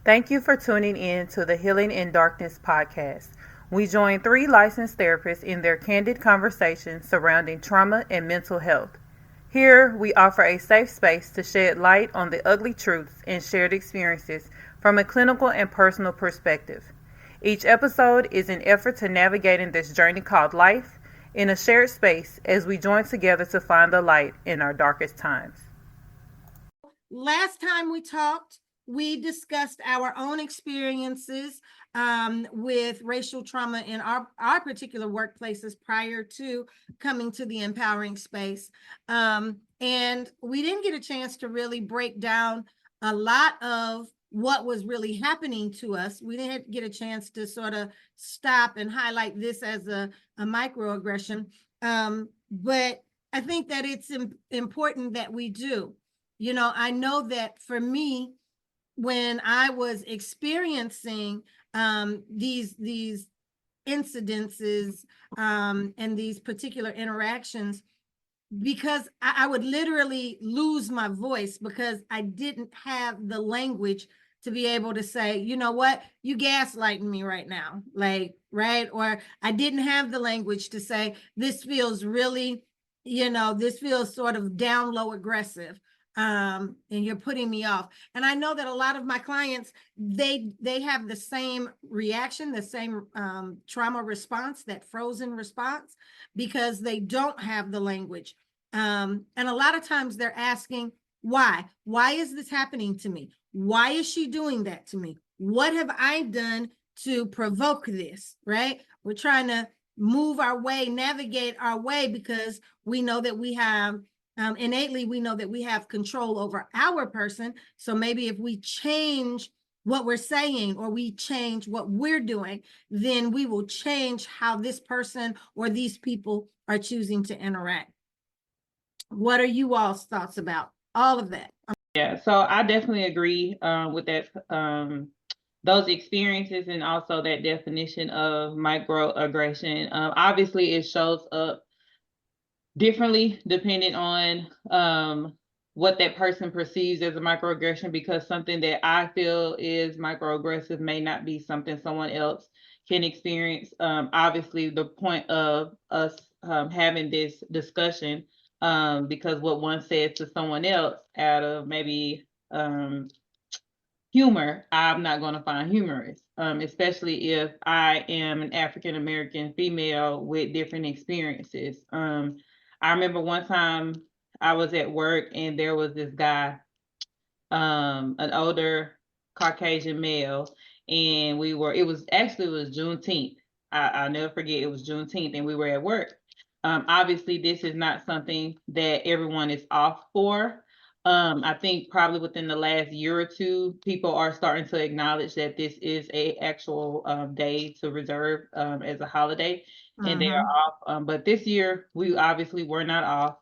Thank you for tuning in to the Healing in Darkness podcast. We join three licensed therapists in their candid conversations surrounding trauma and mental health. Here, we offer a safe space to shed light on the ugly truths and shared experiences from a clinical and personal perspective. Each episode is an effort to navigating this journey called life in a shared space as we join together to find the light in our darkest times. Last time we talked, we discussed our own experiences with racial trauma in our particular workplaces prior to coming to the empowering space. And we didn't get a chance to really break down a lot of what was really happening to us. We didn't get a chance to sort of stop and highlight this as a microaggression. But I think that it's important that we do. You know, I know that for me, when I was experiencing these incidences and these particular interactions, because I would literally lose my voice because I didn't have the language to be able to say, you know what, you gaslighting me right now, like, right? Or I didn't have the language to say, this feels really, this feels sort of down low aggressive. And you're putting me off. And I know that a lot of my clients, they have the same reaction, the same trauma response, that frozen response, because they don't have the language. And a lot of times they're asking, why is this happening to me? Why is she doing that to me? What have I done to provoke this, right? We're trying to move our way, navigate our way, because we know that we have innately, we know that we have control over our person. So maybe if we change what we're saying or we change what we're doing, then we will change how this person or these people are choosing to interact. What are you all's thoughts about all of that? Yeah, so I definitely agree with that, those experiences, and also that definition of microaggression. Obviously, it shows up differently depending on what that person perceives as a microaggression, because something that I feel is microaggressive may not be something someone else can experience. Obviously, the point of us having this discussion, because what one says to someone else out of maybe humor, I'm not going to find humorous, especially if I am an African American female with different experiences. I remember one time I was at work and there was this guy, an older Caucasian male, and it was Juneteenth. I'll never forget, it was Juneteenth and we were at work. Obviously, this is not something that everyone is off for. I think probably within the last year or two, people are starting to acknowledge that this is a actual day to reserve as a holiday, and they are off. But this year, we obviously were not off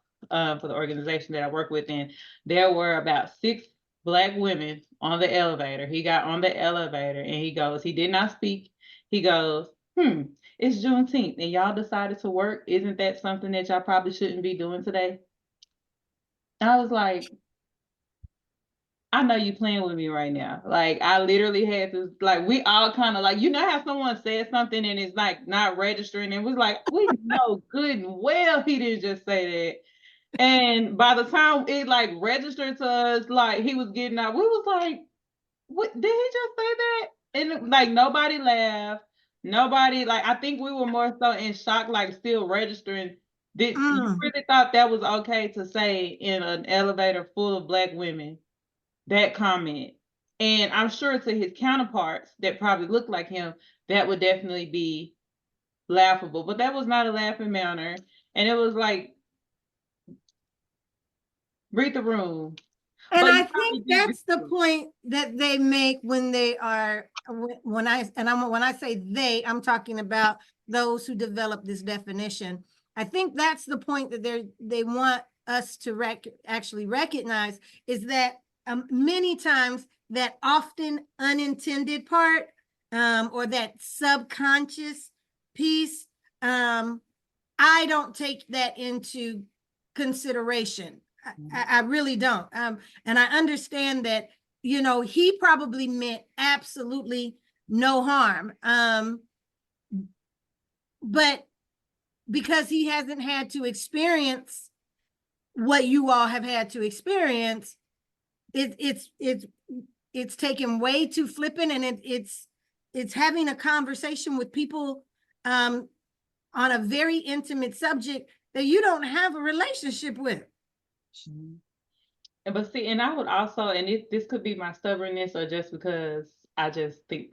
for the organization that I work with, and there were about 6 Black women on the elevator. He got on the elevator and he did not speak. He goes, it's Juneteenth and y'all decided to work. Isn't that something that y'all probably shouldn't be doing today? And I was like, I know you playing with me right now. Like, I literally had to, like, we all kind of like, you know how someone said something and it's like not registering, and was like, we know good and well he didn't just say that. And by the time it like registered to us, like he was getting out, we was like, what did he just say that? And like nobody laughed. Nobody, like, I think we were more so in shock, like still registering. Did you really thought that was okay to say in an elevator full of Black women, that comment? And I'm sure to his counterparts that probably looked like him, that would definitely be laughable. But that was not a laughing manner. And it was like, read the room. And I think that's the point that they make when they are, when I say they, I'm talking about those who develop this definition. I think that's the point that they want us to actually recognize, is that many times that often unintended part, or that subconscious piece, I don't take that into consideration. I really don't. And I understand that you know, he probably meant absolutely no harm. But because he hasn't had to experience what you all have had to experience, it's taken way too flippant, and it's having a conversation with people on a very intimate subject that you don't have a relationship with. But see, and I would also, and this could be my stubbornness or just because I just think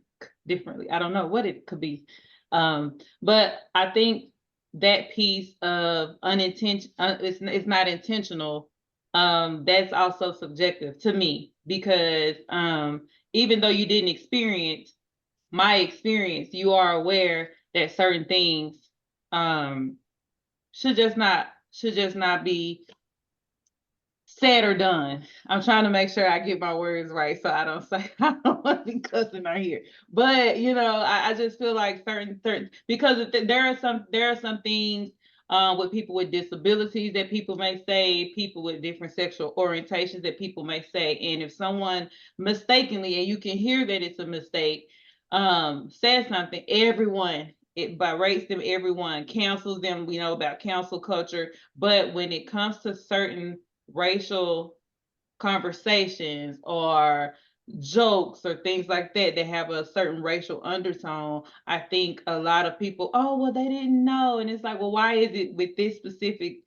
differently. I don't know what it could be. But I think that piece of unintentional, it's not intentional. That's also subjective to me because even though you didn't experience my experience, you are aware that certain things should just not be said or done. I'm trying to make sure I get my words right so I don't say I don't want to be cussing out here. But you know, I just feel like certain because there are some things with people with disabilities that people may say, people with different sexual orientations that people may say, and if someone mistakenly, and you can hear that it's a mistake, says something, everyone it berates them, everyone cancels them. We know about cancel culture, but when it comes to certain racial conversations or jokes or things like that that have a certain racial undertone, I think a lot of people, oh, well, they didn't know. And it's like, well, why is it with this specific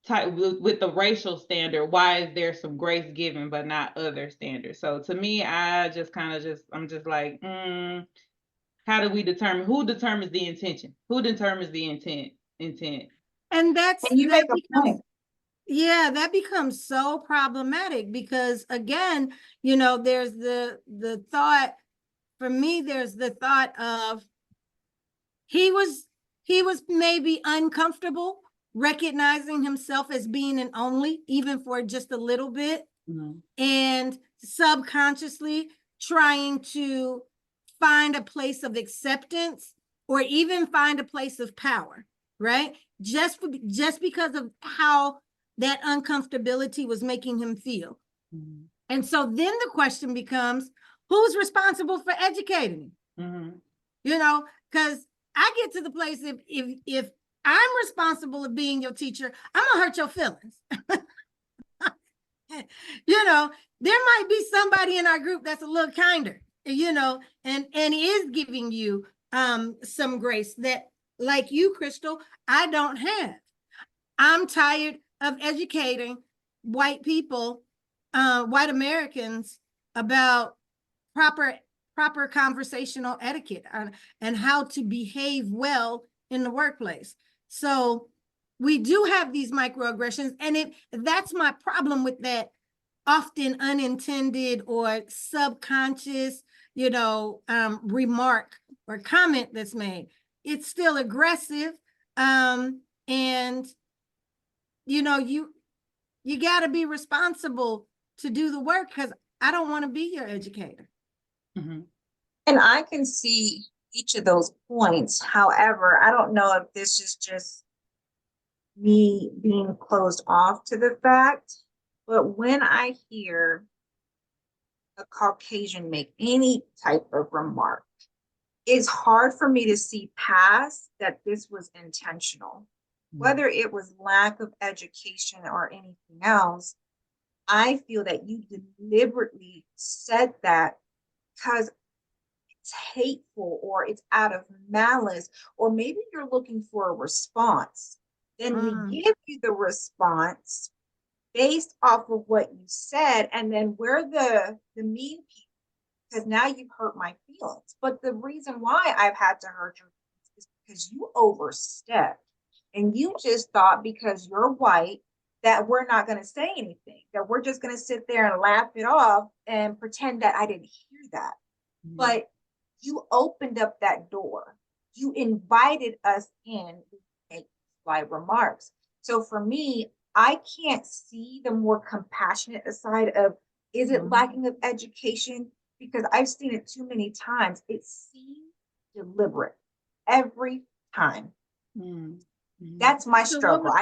type, with the racial standard, why is there some grace given but not other standards? So to me, I just kind of I'm just like, how do we determine, who determines the intention? Who determines the intent? And And you make a point. Yeah, that becomes so problematic because again, you know, there's the thought, for me, there's the thought of he was maybe uncomfortable recognizing himself as being an only, even for just a little bit, and subconsciously trying to find a place of acceptance or even find a place of power, right? Just because of how that uncomfortability was making him feel. And so then the question becomes, who's responsible for educating him? You know, because I get to the place, if I'm responsible of being your teacher, I'm gonna hurt your feelings. You know, there might be somebody in our group that's a little kinder, you know, and is giving you some grace that, like you, Crystal, I don't have. I'm tired of educating white people, white Americans, about proper conversational etiquette and how to behave well in the workplace. So we do have these microaggressions, and that's my problem with that often unintended or subconscious, you know, remark or comment that's made. It's still aggressive, and you know, you got to be responsible to do the work, because I don't want to be your educator. And I can see each of those points. However, I don't know if this is just me being closed off to the fact, but when I hear a Caucasian make any type of remark, it's hard for me to see past that this was intentional. Whether it was lack of education or anything else, I feel that you deliberately said that because it's hateful or it's out of malice, or maybe you're looking for a response. Then we give you the response based off of what you said, and then we're the mean people because now you've hurt my feelings. But the reason why I've had to hurt your feelings is because you overstepped, and you just thought because you're white that we're not going to say anything, that we're just going to sit there and laugh it off and pretend that I didn't hear that. But you opened up that door. You invited us in to make slight remarks. So for me, I can't see the more compassionate side of, is it lacking of education? Because I've seen it too many times. It seems deliberate every time. That's my struggle.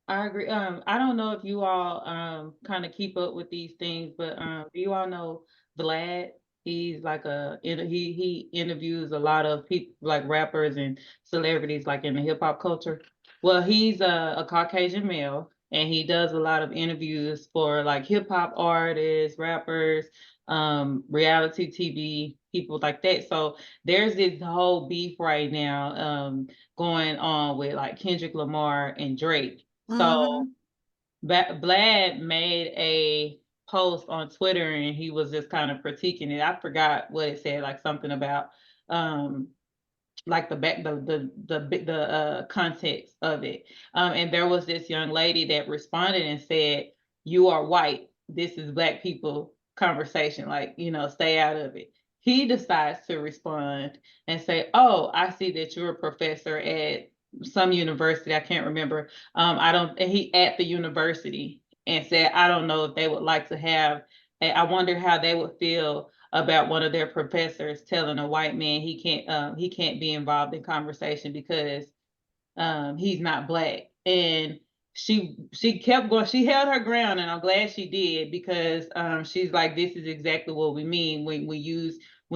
I agree. I don't know if you all kind of keep up with these things, but do you all know Vlad? He's like he interviews a lot of people like rappers and celebrities like in the hip hop culture. Well, he's a Caucasian male and he does a lot of interviews for like hip hop artists, rappers, reality TV, people like that. So there's this whole beef right now going on with like Kendrick Lamar and Drake. So Mhm. Vlad made a post on Twitter and he was just kind of critiquing it. I forgot what it said, like something about um like the context of it. And there was this young lady that responded and said, "You are white. This is Black people conversation. Like, stay out of it." He decides to respond and say, "Oh, I see that you're a professor at some university. I can't remember. I don't." And he at the university and said, "I don't know if they would like to have. I wonder how they would feel about one of their professors telling a white man he can't be involved in conversation because he's not Black." And she kept going. She held her ground, and I'm glad she did because she's like, this is exactly what we mean when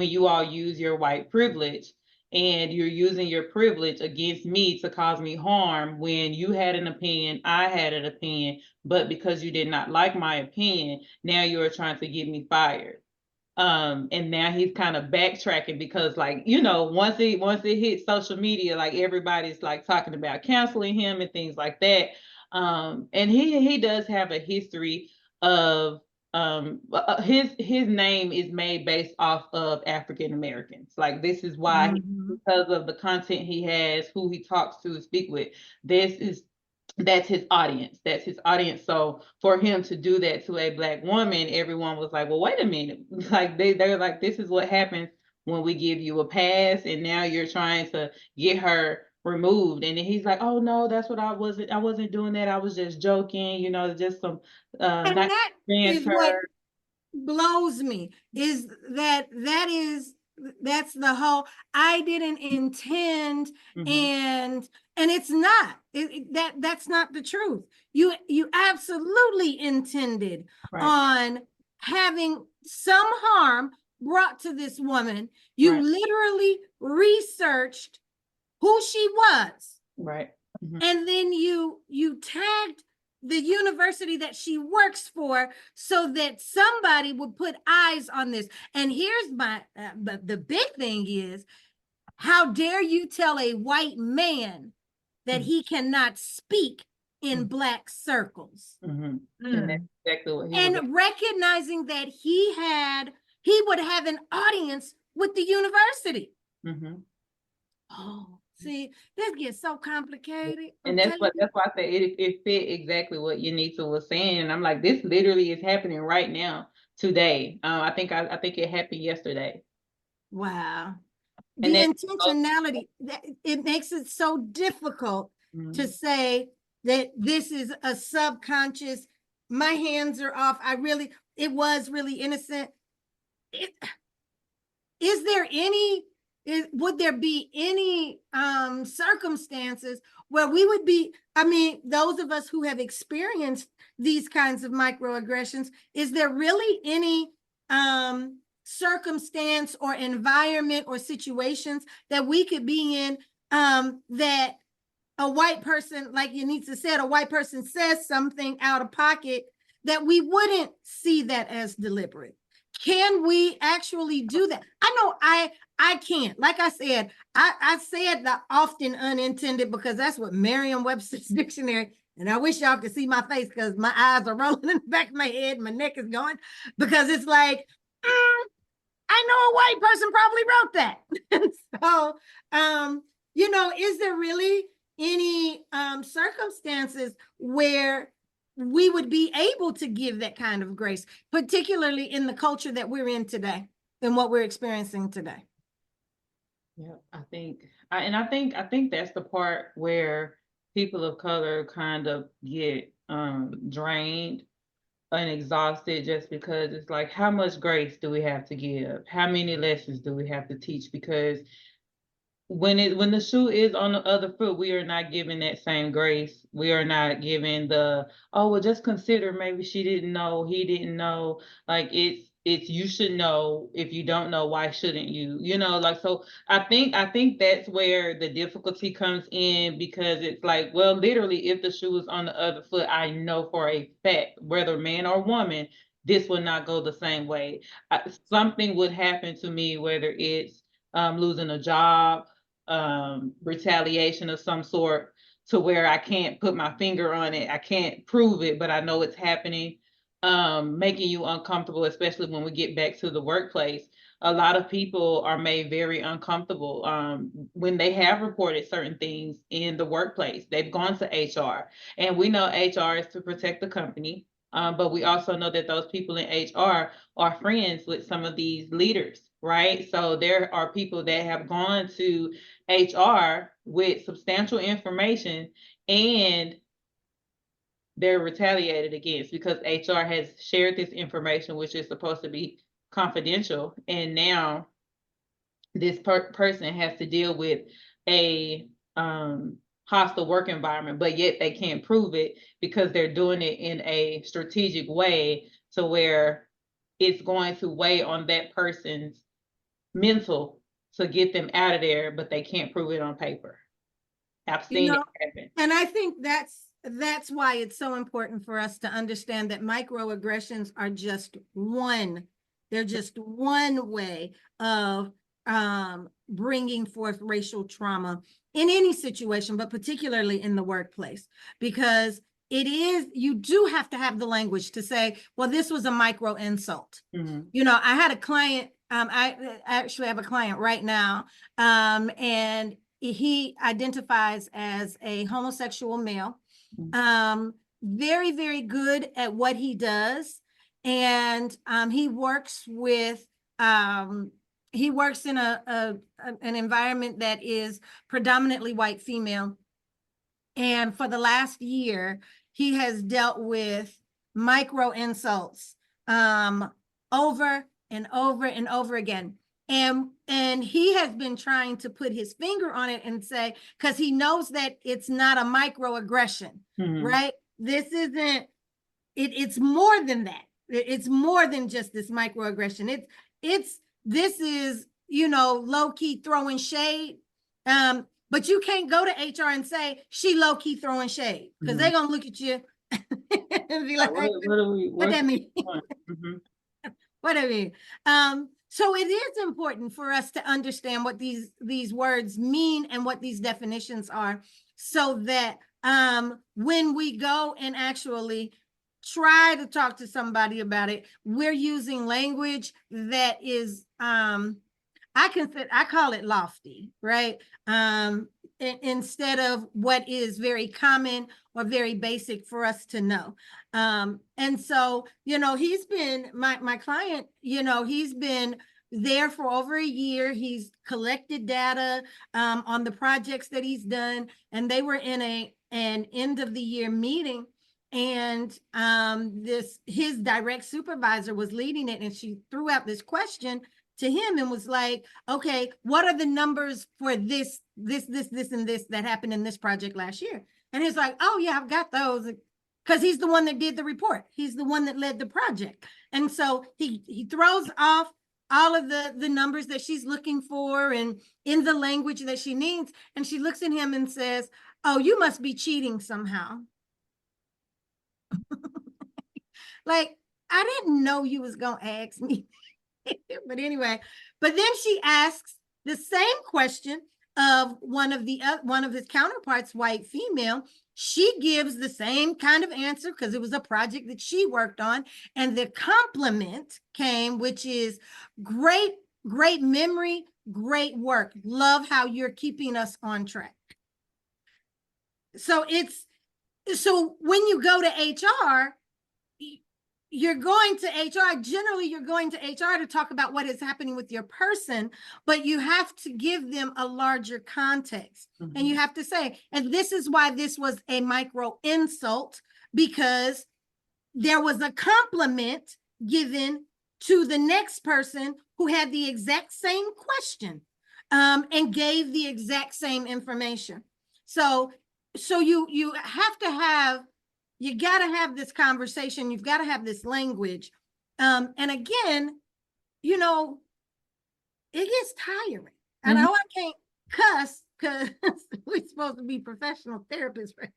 you all use your white privilege and you're using your privilege against me to cause me harm. When you had an opinion, I had an opinion, but because you did not like my opinion, now you're trying to get me fired. And now he's kind of backtracking because, like, once it hits social media, like everybody's like talking about canceling him and things like that. And he does have a history of his name is made based off of African Americans. Like, this is why Mhm. because of the content he has, who he talks to, speak with. This is That's his audience. That's his audience. So for him to do that to a Black woman, everyone was like, well, wait a minute. Like they're like, this is what happens when we give you a pass, and now you're trying to get her removed. And then he's like, oh no, that's what I wasn't doing that. I was just joking, just some And nice that is what banter. blows me, is that's the whole I didn't intend. Mm-hmm. And it's not that's not the truth. You absolutely intended Right, on having some harm brought to this woman. You right, literally researched who she was, right. Mm-hmm. and then you tagged the university that she works for so that somebody would put eyes on this. And here's my the big thing is, how dare you tell a white man that he cannot speak in Black circles? Mm-hmm. And that's exactly what he was. And recognizing that he would have an audience with the university. Mm-hmm. Oh, see, this gets so complicated. And that's why I say it fit exactly what Yanita was saying. And I'm like, this literally is happening right now, today. I think it happened yesterday. Wow. And The then intentionality, that it makes it so difficult to Mhm. say that this is a subconscious, my hands are off. It was really innocent. It, is there any, would there be any circumstances where we would be, I mean, those of us who have experienced these kinds of microaggressions, is there really any circumstance or environment or situations that we could be in that a white person, like Yanitza said, a white person says something out of pocket that we wouldn't see that as deliberate? Can we actually do that? I know I can't. Like I said, I said the often unintended because that's what Merriam-Webster's dictionary, and I wish y'all could see my face because my eyes are rolling in the back of my head, my neck is going, because it's like, I know a white person probably wrote that. So, is there really any circumstances where we would be able to give that kind of grace, particularly in the culture that we're in today and what we're experiencing today? Yeah, I think that's the part where people of color kind of get drained and exhausted, just because it's like, how much grace do we have to give? How many lessons do we have to teach? Because when the shoe is on the other foot, we are not giving that same grace. We are not giving the, oh, well, just consider maybe she didn't know, he didn't know. Like it's you should know. If you don't know, why shouldn't you? You know, like, so I think that's where the difficulty comes in, because it's like, well, literally, if the shoe is on the other foot, I know for a fact, whether man or woman, this will not go the same way. Something would happen to me, whether it's losing a job, retaliation of some sort, to where I can't put my finger on it. I can't prove it, but I know it's happening, making you uncomfortable, especially when we get back to the workplace. A lot of people are made very uncomfortable when they have reported certain things in the workplace. They've gone to HR, and we know HR is to protect the company. But we also know that those people in HR are friends with some of these leaders, right? So there are people that have gone to HR with substantial information, and they're retaliated against because HR has shared this information, which is supposed to be confidential. And now this person has to deal with a hostile work environment, but yet they can't prove it because they're doing it in a strategic way, to where it's going to weigh on that person's mental to get them out of there, but they can't prove it on paper. I've You seen know, it happen. and I think that's why it's so important for us to understand that microaggressions are just one. They're just one way of bringing forth racial trauma in any situation, but particularly in the workplace, because you do have to have the language to say, well, this was a micro insult. Mhm. You know, I had a client, I actually have a client right now, and he identifies as a homosexual male, very, very good at what he does. And he works with, he works in an environment that is predominantly white female. And for the last year, he has dealt with micro insults over and over and over again. And he has been trying to put his finger on it and say, because he knows that it's not a microaggression, right? This isn't, it's more than that. It's more than just this microaggression. This is, you know, low-key throwing shade. But you can't go to HR and say she low-key throwing shade, because they're gonna look at you and be like, what that mean? What I mean. So it is important for us to understand what these words mean and what these definitions are, so that when we go and actually try to talk to somebody about it, we're using language that is I call it lofty, right? Instead of what is very common or very basic for us to know. And so, you know, he's been, my client, you know, he's been there for over a year. He's collected data on the projects that he's done, and they were in an end of the year meeting. And his direct supervisor was leading it, and she threw out this question to him and was like, okay, what are the numbers for this, and this that happened in this project last year? And he's like, oh yeah, I've got those, because he's the one that did the report. He's the one that led the project. And so he throws off all of the numbers that she's looking for and in the language that she needs. And she looks at him and says, oh, you must be cheating somehow. Like, I didn't know you was gonna ask me. But anyway, but then she asks the same question of one of his counterparts, white female. She gives the same kind of answer because it was a project that she worked on, and the compliment came, which is great memory, great work. Love how you're keeping us on track. So when you go to HR, you're going to HR, generally you're going to HR to talk about what is happening with your person, but you have to give them a larger context. And you have to say, and this is why this was a micro insult, because there was a compliment given to the next person who had the exact same question. and gave the exact same information. So you have to have, you got to have this conversation. You've got to have this language. And again, you know, it gets tiring. I know I can't cuss because we're supposed to be professional therapists, right?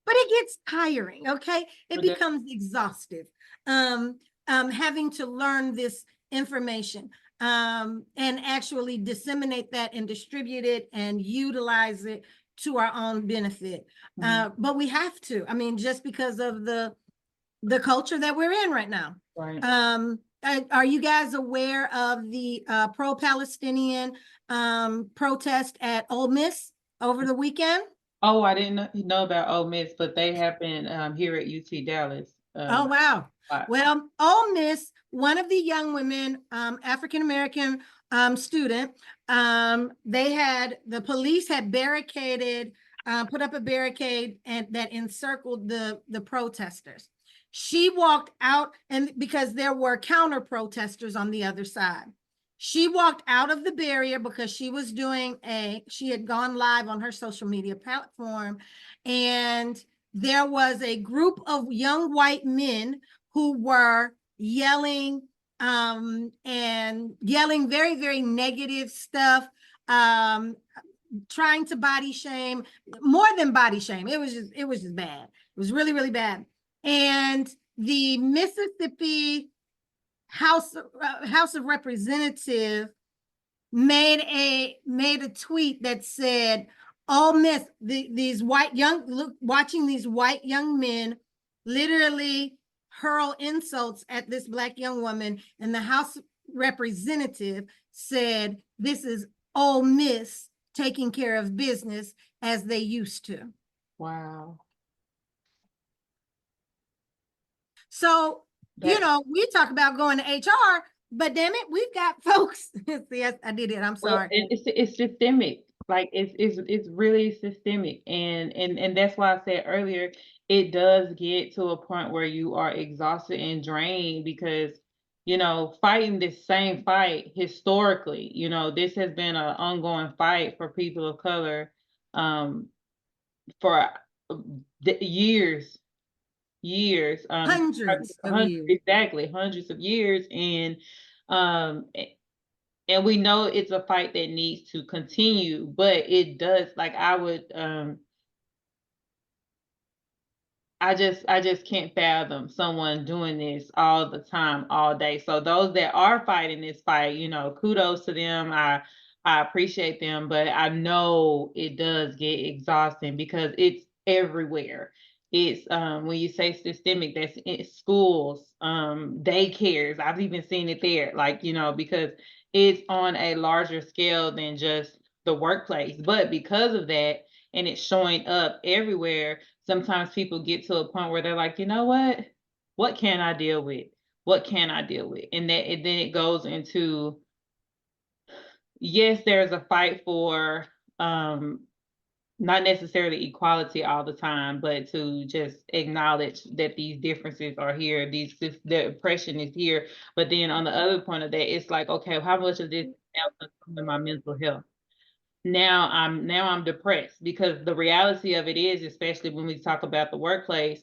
But it gets tiring, okay? It becomes exhaustive. Having to learn this information and actually disseminate that and distribute it and utilize it to our own benefit. But we have to, I mean, just because of the culture that we're in right now. Right. Are you guys aware of the pro-Palestinian protest at Ole Miss over the weekend? Oh, I didn't know about Ole Miss, but they have been here at UT Dallas. Oh, wow. Well, Ole Miss, one of the young women, African-American student, the police had barricaded, put up a barricade and that encircled the protesters. She walked out, and because there were counter protesters on the other side. She walked out of the barrier because she had gone live on her social media platform, and there was a group of young white men who were yelling and yelling very, very negative stuff, trying to body shame, more than body shame. It was just bad. It was really, really bad. And the Mississippi House of Representatives made a tweet that said, Ole Miss, watching these white young men literally hurl insults at this Black young woman, and the House representative said, this is Ole Miss taking care of business as they used to. Wow. So, you know, we talk about going to HR, but damn it, we've got folks. Yes, I did it. I'm sorry. Well, it's systemic. Like it's really systemic, and that's why I said earlier, it does get to a point where you are exhausted and drained because, you know, fighting this same fight historically, you know, this has been an ongoing fight for people of color, for years, Hundreds of years. exactly, hundreds of years, um and we know it's a fight that needs to continue, but it does, like I just can't fathom someone doing this all the time, all day. So those that are fighting this fight, you know, kudos to them. I appreciate them, but I know it does get exhausting because it's everywhere. It's when you say systemic, that's in schools, daycares. I've even seen it there, like, you know, because it's on a larger scale than just the workplace. But because of that, and it's showing up everywhere, sometimes people get to a point where they're like, you know what can I deal with? What can I deal with? And then it goes into, yes, there's a fight for not necessarily equality all the time, but to just acknowledge that these differences are here, the oppression is here. But then on the other point of that, it's like, okay, how much of this now comes to my mental health? Now I'm depressed, because the reality of it is, especially when we talk about the workplace,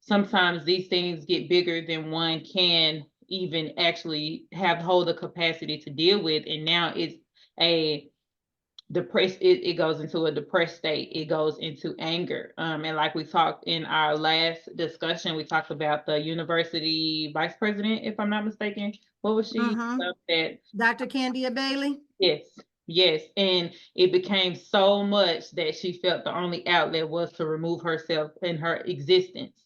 sometimes these things get bigger than one can even actually hold the capacity to deal with. And now it's a it goes into a depressed state. It goes into anger. And like we talked in our last discussion, we talked about the university vice president, if I'm not mistaken. What was she? That Dr. Candia Bailey? Yes, yes. And it became so much that she felt the only outlet was to remove herself and her existence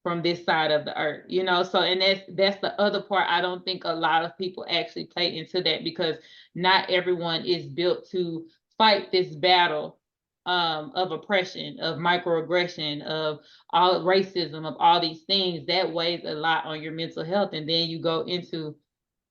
from this side of the earth, you know. So, and that's the other part. I don't think a lot of people actually play into that, because not everyone is built to fight this battle of oppression, of microaggression, of all racism, of all these things. That weighs a lot on your mental health. And then you go into,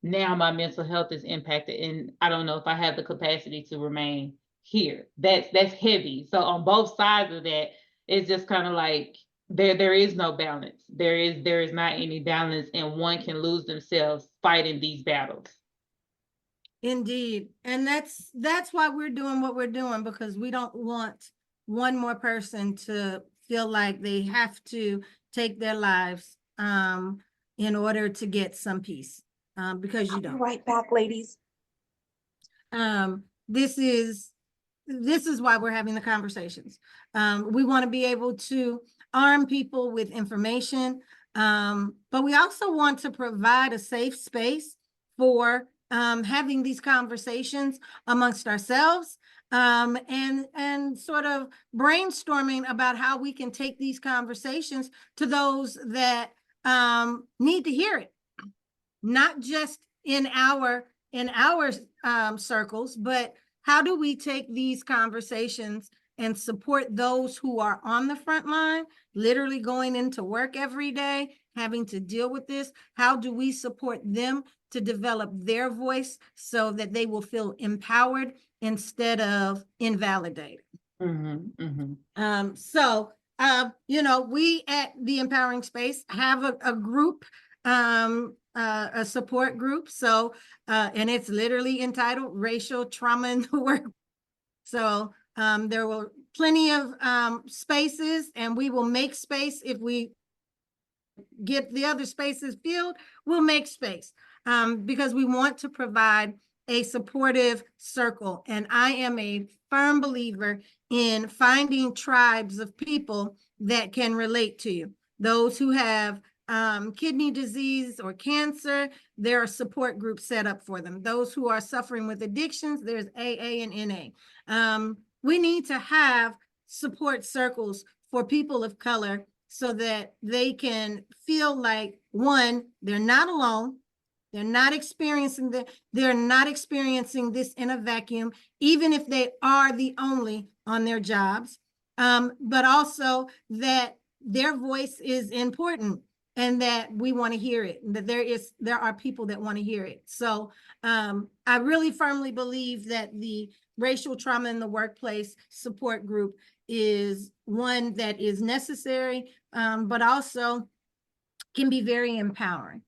now my mental health is impacted, and I don't know if I have the capacity to remain here. That's heavy. So on both sides of that, it's just kind of like there is no balance. There is not any balance, and one can lose themselves fighting these battles. Indeed. And that's why we're doing what we're doing, because we don't want one more person to feel like they have to take their lives in order to get some peace, because you I'll be don't. right back, ladies. This is why we're having the conversations. We want to be able to arm people with information, but we also want to provide a safe space for having these conversations amongst ourselves, and sort of brainstorming about how we can take these conversations to those that need to hear it, not just in our circles, but how do we take these conversations and support those who are on the front line, literally going into work every day, having to deal with this? How do we support them to develop their voice so that they will feel empowered instead of invalidated? So, we at the Empowering Space have a group, a support group. So, and it's literally entitled Racial Trauma in the Work. So, there were plenty of spaces, and we will make space. If we get the other spaces filled, we'll make space, because we want to provide a supportive circle. And I am a firm believer in finding tribes of people that can relate to you. Those who have kidney disease or cancer, there are support groups set up for them. Those who are suffering with addictions, there's AA and NA. We need to have support circles for people of color so that they can feel like, one, they're not alone. They're not experiencing this in a vacuum, even if they are the only on their jobs, but also that their voice is important and that we want to hear it, and that there are people that want to hear it. So I really firmly believe that the Racial Trauma in the Workplace support group is one that is necessary, but also can be very empowering.